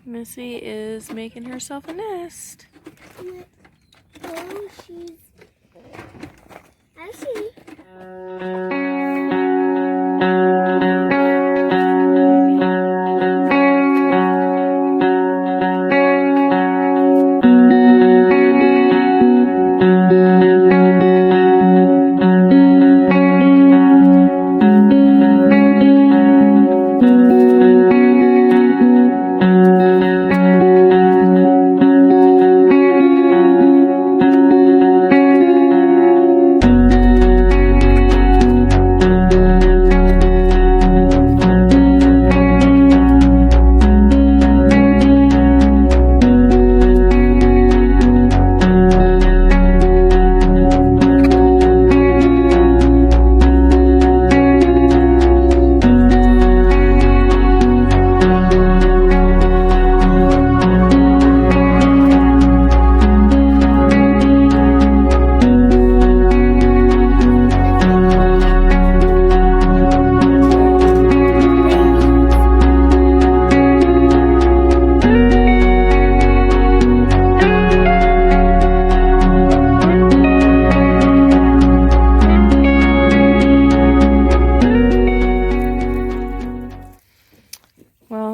Missy is making herself a nest. Oh, I see.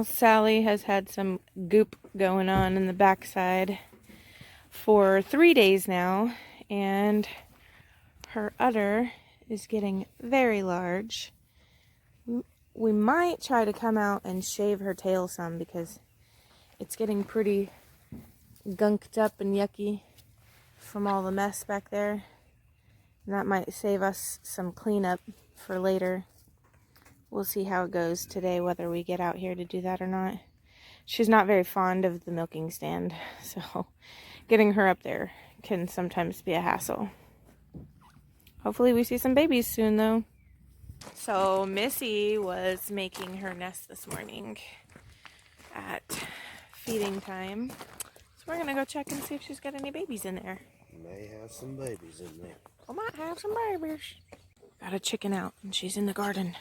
Sally has had some goop going on in the backside for 3 days now, and her udder is getting very large. We might try to come out and shave her tail some because it's getting pretty gunked up and yucky from all the mess back there. And that might save us some cleanup for later. We'll see how it goes today, whether we get out here to do that or not. She's not very fond of the milking stand, so getting her up there can sometimes be a hassle. Hopefully we see some babies soon, though. So Missy was making her nest this morning at feeding time. So we're going to go check and see if she's got any babies in there. May have some babies in there. We might have some babies. Got a chicken out, and she's in the garden.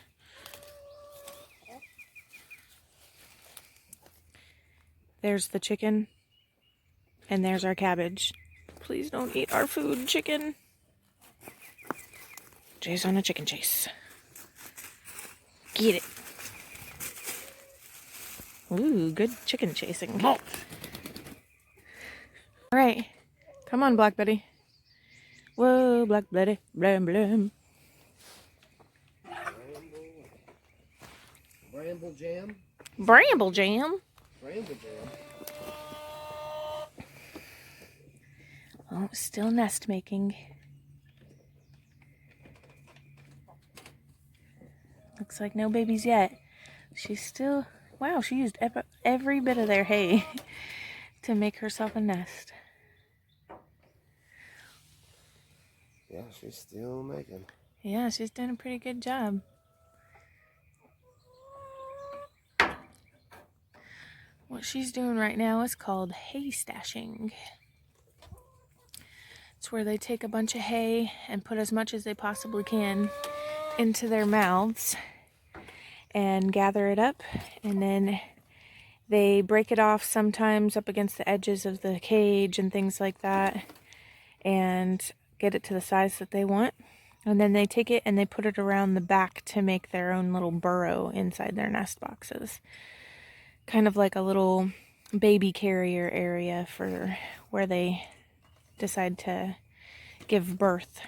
There's the chicken, and there's our cabbage. Please don't eat our food, chicken. Jay's on a chicken chase. Get it. Ooh, good chicken chasing. All right, come on, Black Betty. Whoa, Black Betty, blam blam. Bramble jam? Bramble jam? Bramble jam. Oh, still nest making. Looks like no babies yet. She's still, wow, she used every bit of their hay to make herself a nest. Yeah, she's still making. Yeah, she's done a pretty good job. What she's doing right now is called hay stashing. It's where they take a bunch of hay and put as much as they possibly can into their mouths and gather it up, and then they break it off sometimes up against the edges of the cage and things like that and get it to the size that they want, and then they take it and they put it around the back to make their own little burrow inside their nest boxes, kind of like a little baby carrier area for where they decide to give birth.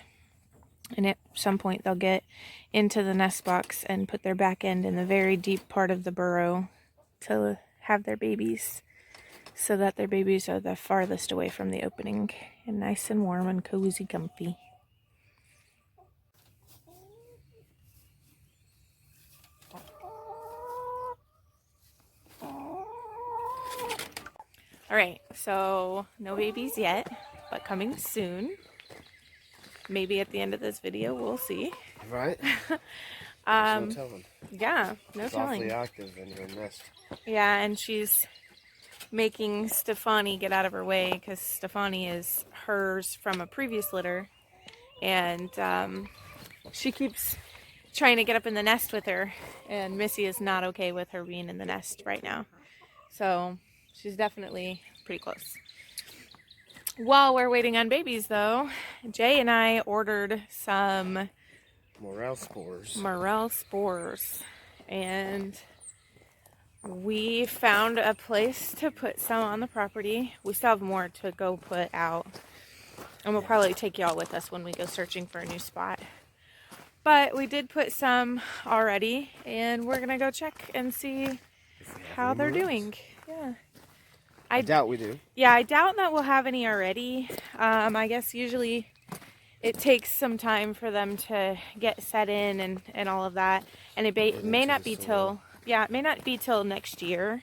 And at some point they'll get into the nest box and put their back end in the very deep part of the burrow to have their babies, so that their babies are the farthest away from the opening and nice and warm and cozy comfy. Alright, so no babies yet, but coming soon. Maybe at the end of this video, we'll see. Right? No telling. Yeah, no It's telling. awfully active in her nest. Yeah, and she's making Stefani get out of her way because Stefani is hers from a previous litter, and she keeps trying to get up in the nest with her, and Missy is not okay with her being in the nest right now. So she's definitely pretty close. While we're waiting on babies, though, Jay and I ordered some Morel spores. morel spores, and we found a place to put some on the property. We still have more to go put out, and we'll probably take y'all with us when we go searching for a new spot. But we did put some already, and we're gonna go check and see how they're doing. Yeah. I doubt we do. Yeah, I doubt that we'll have any already. I guess usually it takes some time for them to get set in and all of that. And it may not be till, yeah, it may not be till next year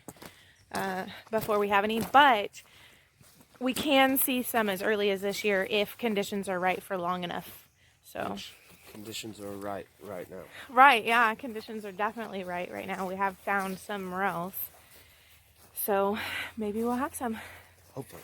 before we have any. But we can see some as early as this year if conditions are right for long enough. So Conditions are right now. right, yeah, conditions are definitely right now. We have found some morels. So maybe we'll have some. Hopefully.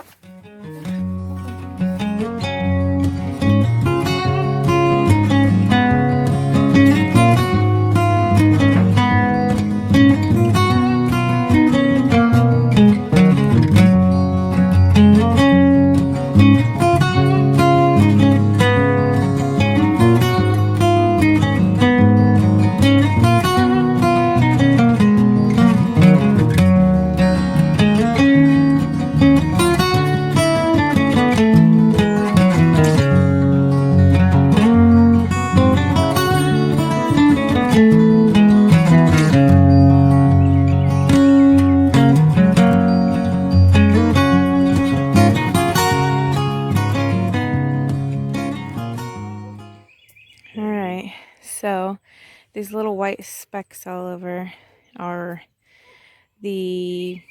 Alright, so these little white specks all over are the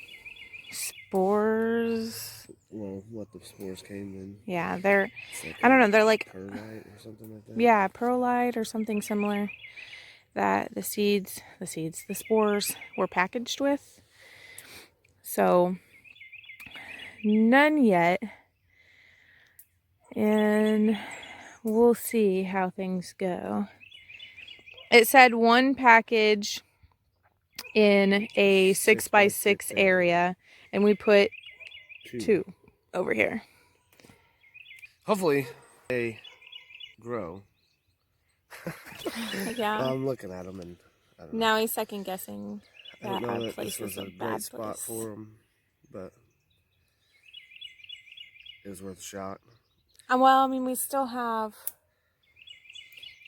spores. Well, what the spores came in. Yeah, they're, Like I don't know, they're like, perlite or something like that. yeah, perlite or something similar that the spores were packaged with. So, none yet. And we'll see how things go. It said one package in a 6x6 area, and we put two over here. Hopefully they grow. Yeah. Well, I'm looking at them and I don't know. Now he's second guessing I that don't know our that place this was is a a great bad spot place. for them, but it was worth a shot. Well, I mean, we still have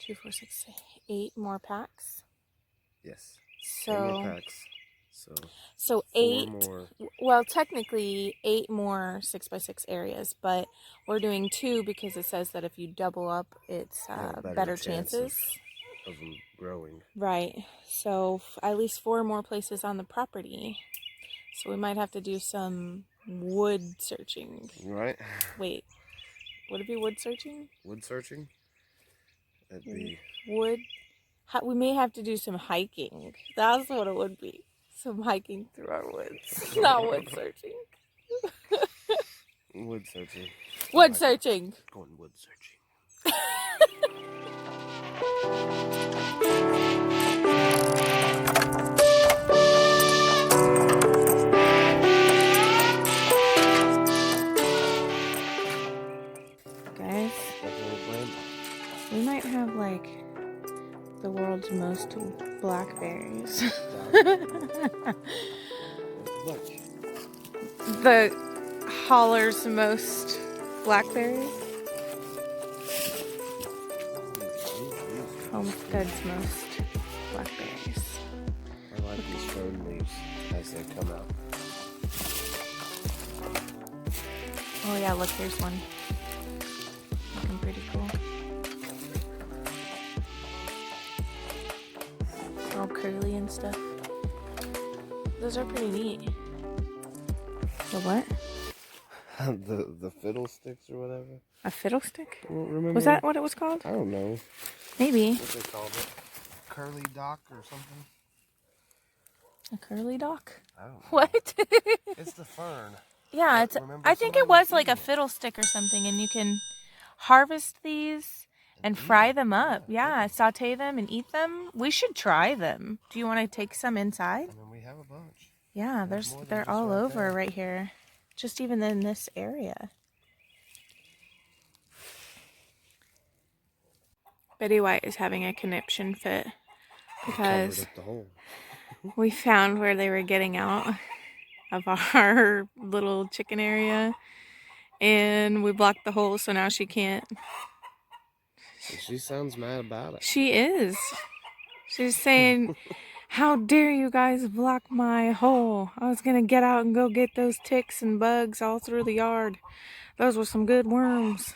2, 4, 6, 8 more packs. Yes. 8 more So, packs. so 4 8. more. Well, technically 8 more 6x6 areas, but we're doing 2 because it says that if you double up, it's better chances Of them growing. Right. So at least 4 more places on the property. So we might have to do some wood searching. Right. Wait, would it be wood searching? Wood searching? That'd be... Wood? We may have to do some hiking. That's what it would be. Some hiking through our woods. Not wood searching. Wood searching. Wood searching. Going wood searching. Guys, we might have like the world's most blackberries. The Holler's most blackberries. Homestead's most blackberries. I like these fern leaves as they come out. Oh yeah, look, here's one. Looking pretty cool. All curly and stuff. Those are pretty neat. The what? the fiddlesticks or whatever. A fiddlestick? Well, remember? Was that what it was called? I don't know. Maybe. What they called it? Curly dock or something? A curly dock? I don't know. What? It's the fern. Yeah, it's. I think it was like a fiddlestick or something, and you can harvest these and fry them up. Yeah, saute them and eat them. We should try them. Do you want to take some inside? I mean, we have a bunch. Yeah, they're all over right here. Just even in this area. Betty White is having a conniption fit Covered because up the hole. we found where they were getting out of our little chicken area, and we blocked the hole, so now she can't. She sounds mad about it. She is. She's saying, how dare you guys block my hole? I was gonna get out and go get those ticks and bugs all through the yard. Those were some good worms.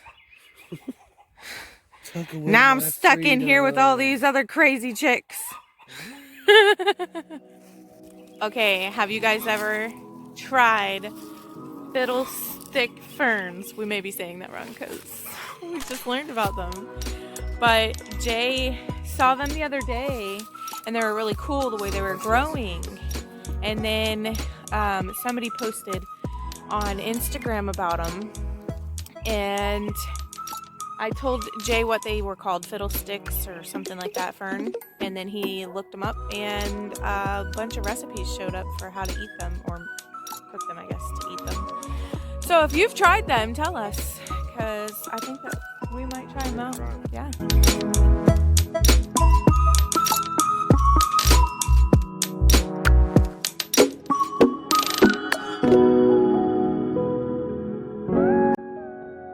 Now I'm stuck in here with all these other crazy chicks. Okay, have you guys ever tried fiddlestick ferns? We may be saying that wrong because we just learned about them. But Jay saw them the other day and they were really cool the way they were growing. And then somebody posted on Instagram about them. And I told Jay what they were called, fiddlesticks or something like that, fern. And then he looked them up and a bunch of recipes showed up for how to eat them, or cook them, I guess, to eat them. So if you've tried them, tell us, because I think that we might try them out. Yeah.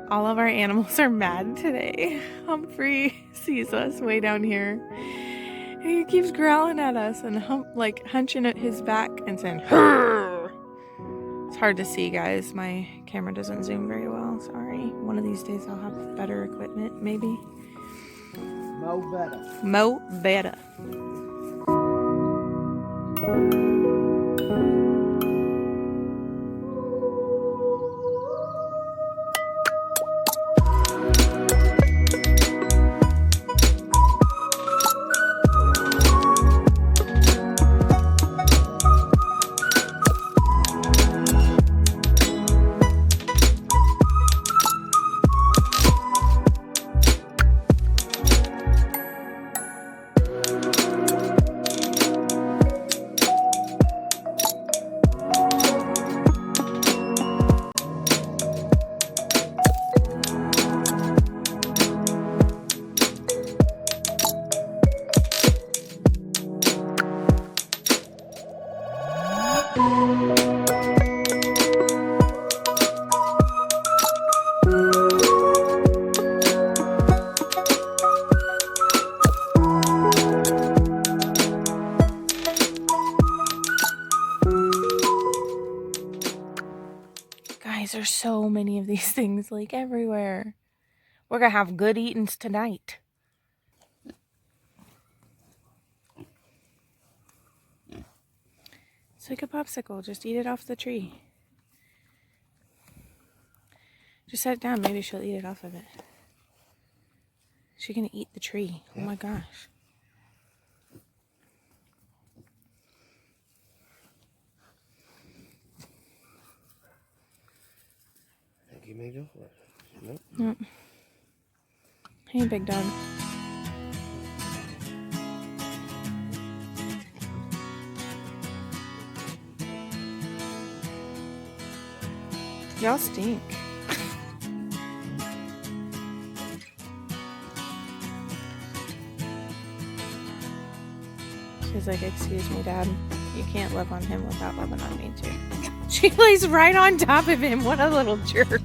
All of our animals are mad today. Humphrey sees us way down here. He keeps growling at us and hunching at his back and saying, "Hurr!" It's hard to see, guys. My camera doesn't zoom very well. Sorry. One of these days I'll have better equipment, maybe. Mo better. Mo better. Guys, there's so many of these things, like, everywhere. We're gonna have good eatings tonight. It's like a popsicle. Just eat it off the tree. Just set it down. Maybe she'll eat it off of it. She's gonna eat the tree. Oh my gosh. I think you may go for it. Nope. Nope. Hey, big dog. Y'all stink. She's like, excuse me, Dad. You can't love on him without loving on me, too. She lays right on top of him. What a little jerk.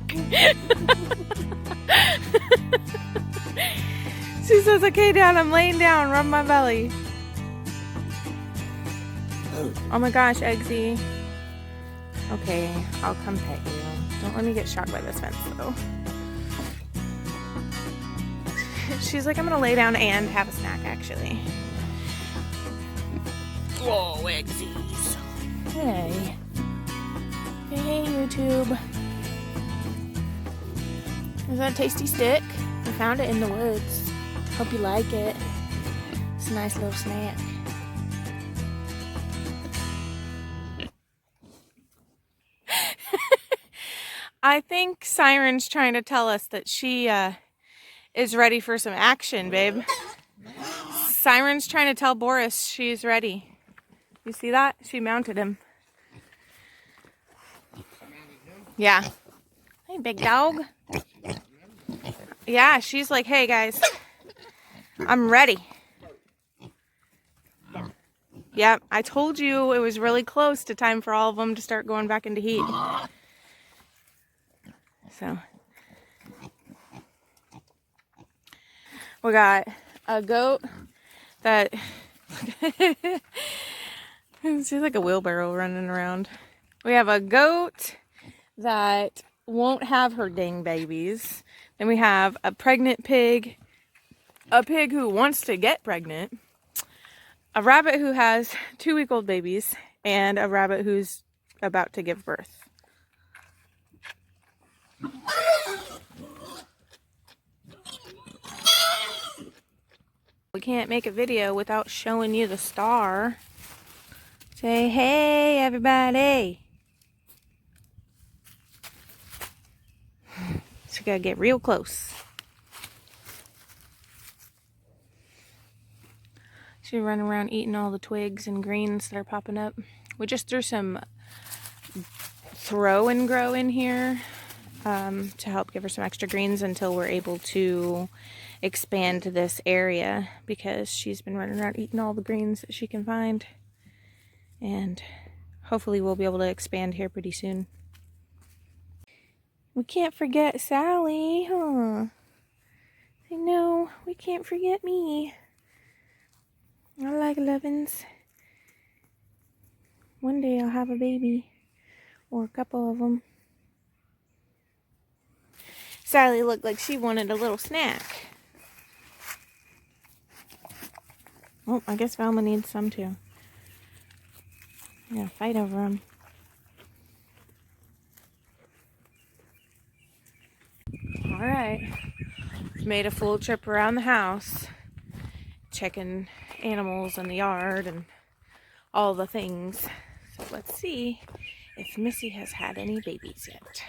She says, okay, Dad, I'm laying down. Rub my belly. Oh my gosh, Eggsy. Okay, I'll come pet you. Don't let me get shocked by this fence, though. She's like, I'm gonna lay down and have a snack, actually. Whoa, Eggsies. Hey. Hey, YouTube. Is that a tasty stick? We found it in the woods. Hope you like it. It's a nice little snack. I think Siren's trying to tell us that she is ready for some action, babe. Siren's trying to tell Boris she's ready. You see that? She mounted him. Yeah. Hey, big dog. Yeah, she's like, hey, guys, I'm ready. Yep, I told you it was really close to time for all of them to start going back into heat. So, we got a goat that, she's like a wheelbarrow running around. We have a goat that won't have her dang babies. Then we have a pregnant pig, a pig who wants to get pregnant, a rabbit who has 2-week-old babies, and a rabbit who's about to give birth. We can't make a video without showing you the star. Say, hey, everybody. So we gotta get real close. She's running around eating all the twigs and greens that are popping up. We just threw some throw and grow in here to help give her some extra greens until we're able to expand this area, because she's been running around eating all the greens that she can find. And hopefully we'll be able to expand here pretty soon. We can't forget Sally, huh? I know, we can't forget me. I like lovin's. One day I'll have a baby, or a couple of them. Sally looked like she wanted a little snack. Oh, I guess Velma needs some too. I'm gonna fight over them. Alright, made a full trip around the house, checking animals in the yard and all the things. So let's see if Missy has had any babies yet.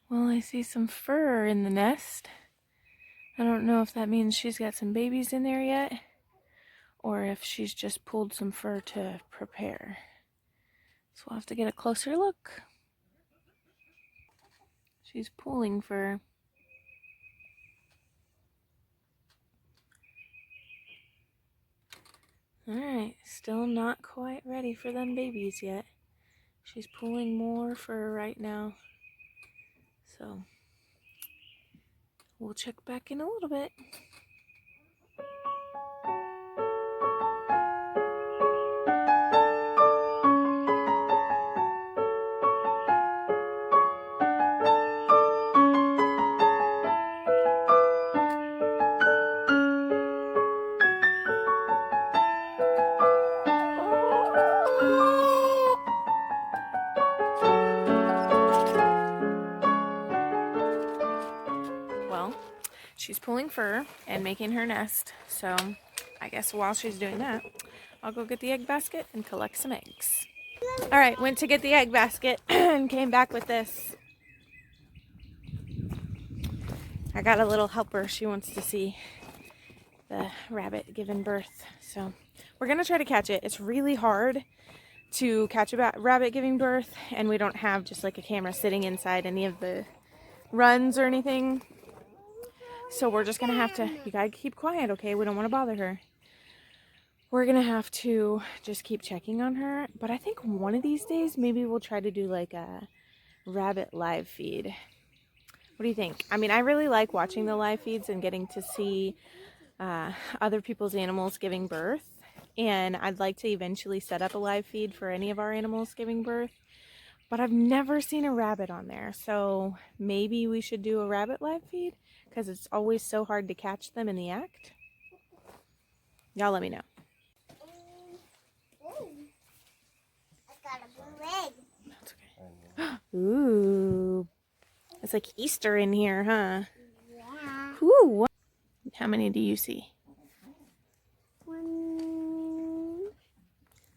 Well, I see some fur in the nest. I don't know if that means she's got some babies in there yet, or if she's just pulled some fur to prepare. So we'll have to get a closer look. She's pulling fur. Alright, still not quite ready for them babies yet. She's pulling more fur right now. So we'll check back in a little bit. Well, she's pulling fur and making her nest, so I guess while she's doing that, I'll go get the egg basket and collect some eggs. Alright, went to get the egg basket and came back with this. I got a little helper. She wants to see the rabbit giving birth, so we're gonna try to catch it. It's really hard to catch a rabbit giving birth, and we don't have just like a camera sitting inside any of the runs or anything. So we're just gonna have to, you gotta keep quiet, okay? We don't want to bother her. We're gonna have to just keep checking on her. But I think one of these days, maybe we'll try to do like a rabbit live feed. What do you think? I mean, I really like watching the live feeds and getting to see other people's animals giving birth. And I'd like to eventually set up a live feed for any of our animals giving birth. But I've never seen a rabbit on there. So maybe we should do a rabbit live feed, because it's always so hard to catch them in the act. Y'all let me know. I got a blue egg. That's okay. Ooh. It's like Easter in here, huh? Yeah. Ooh. How many do you see?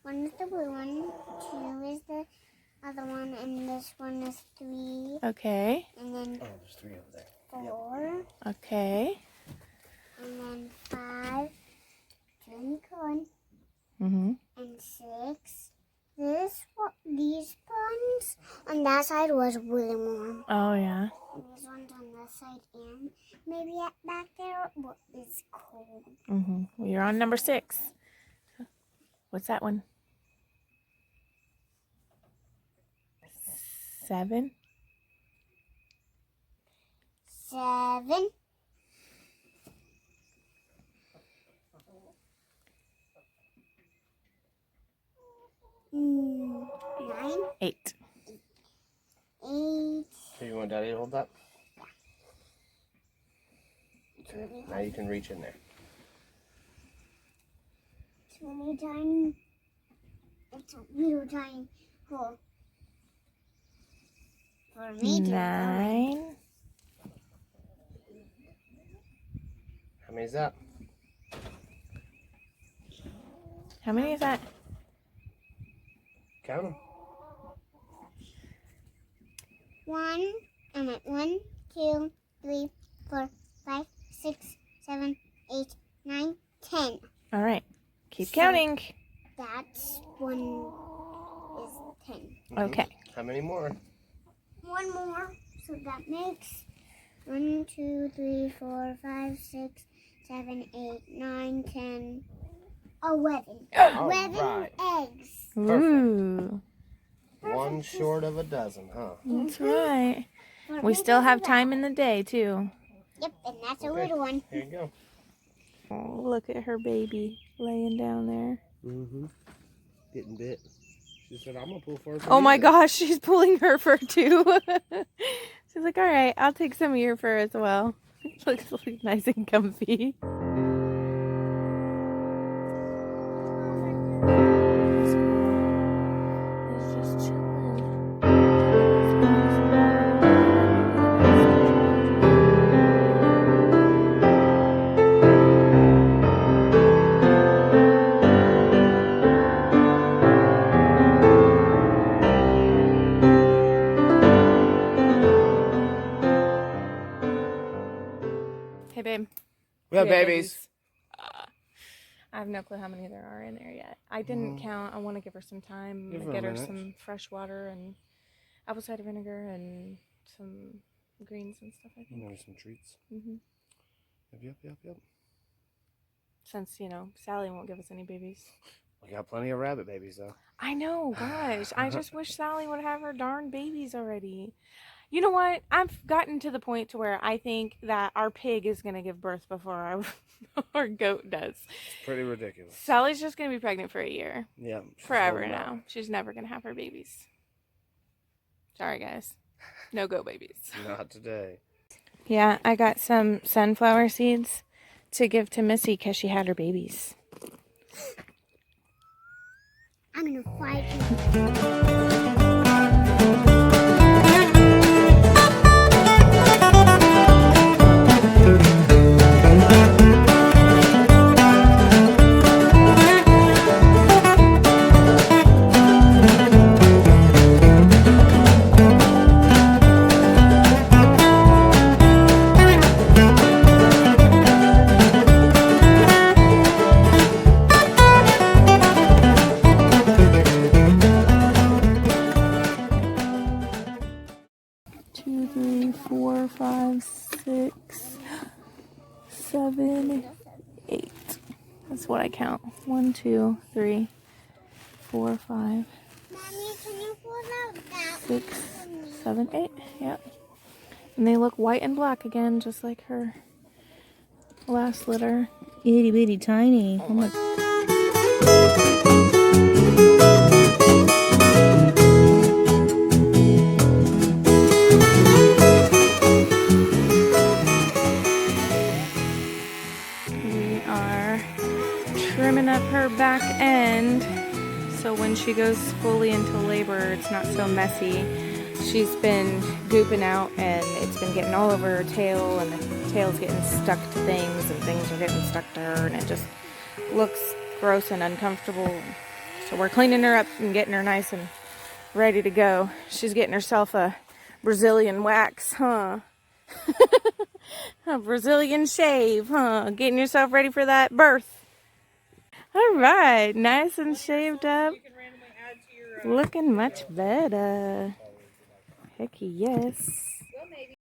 One is the blue one, 2 is the other one, and this one is 3. Okay. And then there's 3 over there. 4. Okay. And then 5, 2 unicorn, Mm-hmm. and 6, These ones on that side was really warm. Oh, yeah. And these ones on this side and maybe back there is cold. Mm-hmm. Well, you're on number 6. What's that one? 7? 7. 9. 8. 8. So you want Daddy to hold that? Okay. Now you can reach in there. It's really tiny. It's a real tiny hole. For me to 9. How many is that? How many is that? Count them. 1, 2, 3, 4, 5, 6, 7, 8, 9, 10. All right. Keep counting. That's 1 is 10. Okay. How many more? 1 more. So that makes 1, 2, 3, 4, 5, 6, 7, 8, 9, 10, 11. All 11 right. eggs. Ooh. One short of a dozen, huh? That's right. We still have time in the day, too. Yep, and that's a Okay. little one. Here you go. Oh, look at her baby laying down there. Mm-hmm. Getting bit. She said, I'm going to pull fur for Oh you my then." gosh, she's pulling her fur too. She's like, all right, I'll take some of your fur as well. Looks nice and comfy. It's just chilling. Hey, babe. We have We have babies. I have no clue how many there are in there yet. I didn't count. I want to give her some time, Give her a get her minute. some fresh water and apple cider vinegar and some greens and stuff, I think. There's some treats. Mm-hmm. Yep. Since, you know, Sally won't give us any babies. We got plenty of rabbit babies, though. I know, gosh. I just wish Sally would have her darn babies already. You know what? I've gotten to the point to where I think that our pig is going to give birth before our goat does. It's pretty ridiculous. Sally's just going to be pregnant for a year. Yeah. she's Forever holding out. now. She's never going to have her babies. Sorry, guys. No goat babies. Not today. Yeah, I got some sunflower seeds to give to Missy because she had her babies. I'm going to fight you. Two, 3, 4, 5, 6, 7, 8. That's what I count. 1, 2, 3, 4, 5, Mommy, can you pull out that 6, 7, 8. Yep. And they look white and black again, just like her last litter. Itty bitty tiny. Oh my. We are trimming up her back end so when she goes fully into labor, it's not so messy. She's been gooping out and it's been getting all over her tail, and the tail's getting stuck to things and things are getting stuck to her, and it just looks gross and uncomfortable. So we're cleaning her up and getting her nice and ready to go. She's getting herself a Brazilian wax, huh? A Brazilian shave, huh? Getting yourself ready for that birth. All right, nice and shaved up. Looking much better. Heck yes.